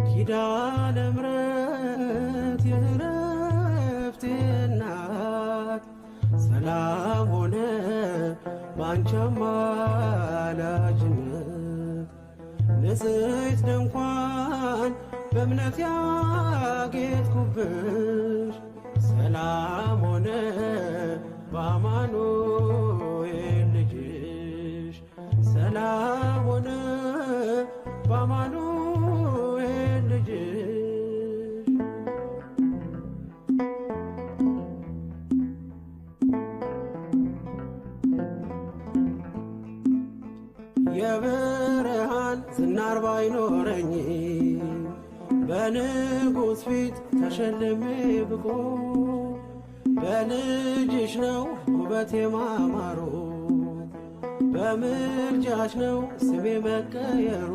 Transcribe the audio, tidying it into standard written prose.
ኪዳነ ምሕረት የዕረፍቴ እናት ሰላም ሆነ ባንቺ አማላጅነት ንጽሕት ድንኳን በእምነት ያጌጥኩብሽ ሰላም ሆነ በአማኑኤል ልጅሽ ሰላም ሆነ በአማኑኤል ልጅሽ የብርሃን ዝናር ባይኖረኝ በንጉሥ ፊት ተሸልሜ ብቆ በልጅሽ ነው ውበቴ ማማሩ በምልጃሽ ነው ስሜ መቀየሩ